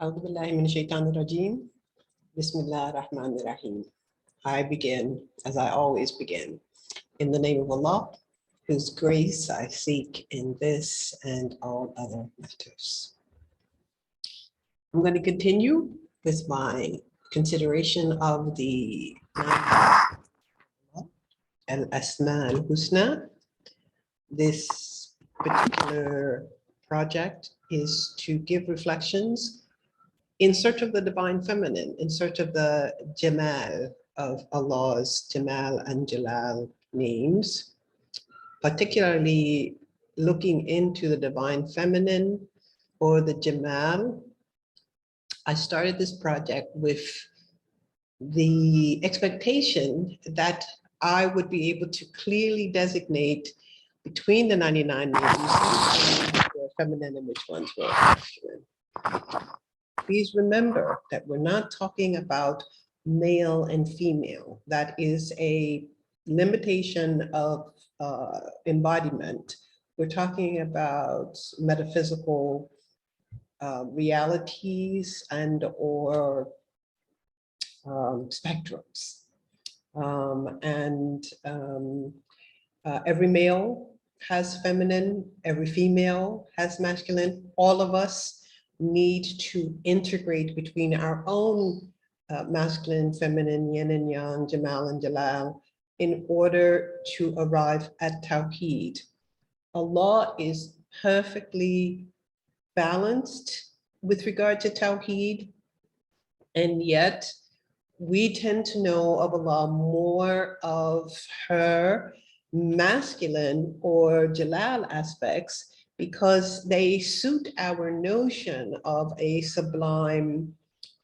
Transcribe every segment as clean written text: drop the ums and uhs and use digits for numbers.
أعوذ بالله من الشيطان الرجيم. بسم الله الرحمن الرحيم. I begin, as I always begin, in the name of Allah, whose grace I seek in this and all other matters. I'm going to continue with my consideration of the Al-Asma al-Husna. This particular project is to give reflections in search of the divine feminine, in search of the Jamal of Allah's Jamal and Jalal names, particularly looking into the divine feminine or the Jamal. I started this project with the expectation that I would be able to clearly designate between the 99 names which ones were feminine and which ones were masculine. Please remember that we're not talking about male and female. That is a limitation of embodiment. We're talking about metaphysical realities and or spectrums. Every male has feminine, every female has masculine. All of us need to integrate between our own masculine, feminine, yin and yang, Jamal and Jalal, in order to arrive at Tawheed. Allah is perfectly balanced with regard to Tawheed, and yet we tend to know of Allah more of her masculine or Jalal aspects because they suit our notion of a sublime,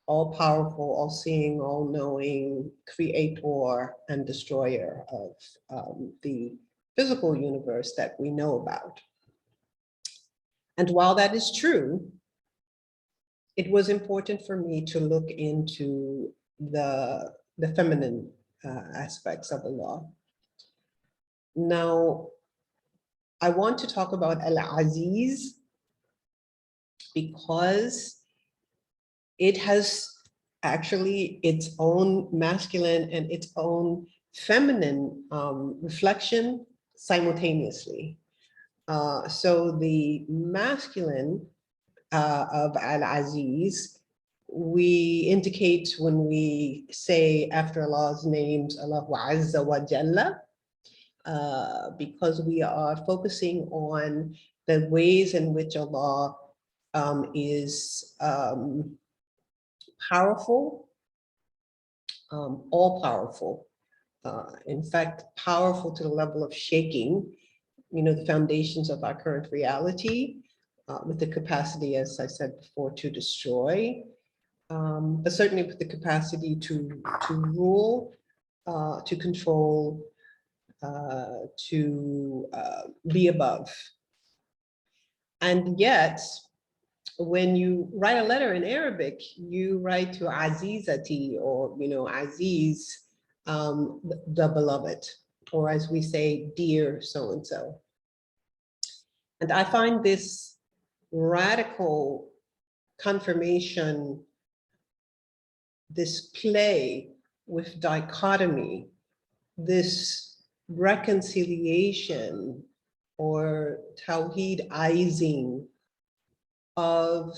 all-powerful, all-seeing, all-knowing creator and destroyer of the physical universe that we know about. And while that is true, it was important for me to look into the feminine aspects of Allah. Now, I want to talk about Al-Aziz because it has actually its own masculine and its own feminine reflection simultaneously. So the masculine of Al-Aziz, we indicate when we say after Allah's names, Allahu Azza wa Jalla, because we are focusing on the ways in which Allah is powerful, all powerful. In fact, powerful to the level of shaking, the foundations of our current reality, with the capacity, as I said before, to destroy, but certainly with the capacity to rule, to control, to be above. And yet, when you write a letter in Arabic, you write to Azizati, or Aziz, the beloved, or as we say, dear so-and-so. And I find this radical confirmation, this play with dichotomy, this reconciliation or Tawheedizing of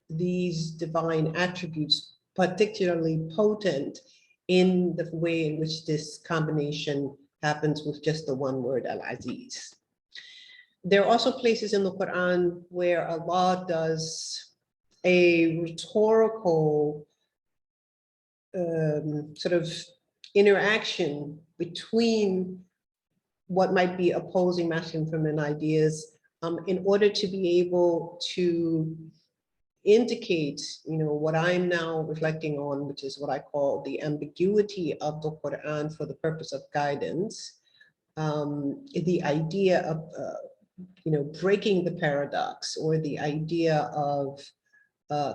these divine attributes, particularly potent in the way in which this combination happens with just the one word, Al-Aziz. There are also places in the Quran where Allah does a rhetorical sort of interaction between what might be opposing masculine and feminine ideas in order to be able to indicate, what I'm now reflecting on, which is what I call the ambiguity of the Quran for the purpose of guidance. The idea of, breaking the paradox, or the idea of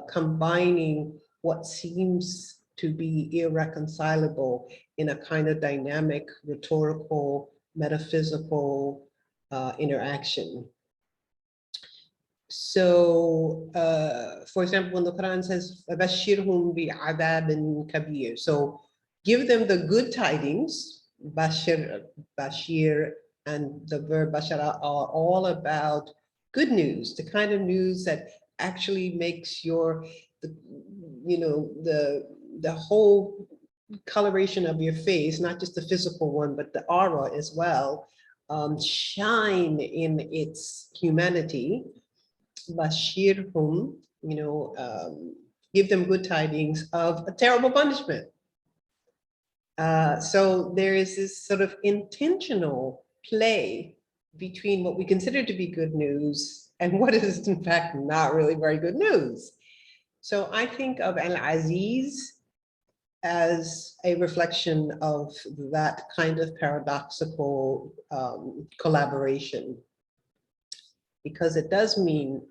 combining what seems to be irreconcilable in a kind of dynamic, rhetorical, metaphysical interaction. So, for example, when the Quran says, "Bashirhum bi'adabin kabir," so give them the good tidings. Bashir, and the verb bashara are all about good news, the kind of news that actually makes the whole coloration of your face, not just the physical one, but the aura as well, shine in its humanity. Bashirhum, give them good tidings of a terrible punishment. So there is this sort of intentional play between what we consider to be good news and what is in fact not really very good news. So I think of Al-Aziz as a reflection of that kind of paradoxical collaboration, because it does mean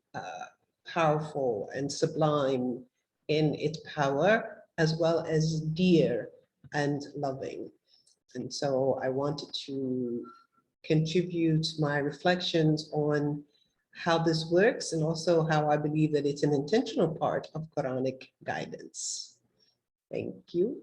powerful and sublime in its power, as well as dear and loving. And so I wanted to contribute my reflections on how this works, and also how I believe that it's an intentional part of Quranic guidance. Thank you.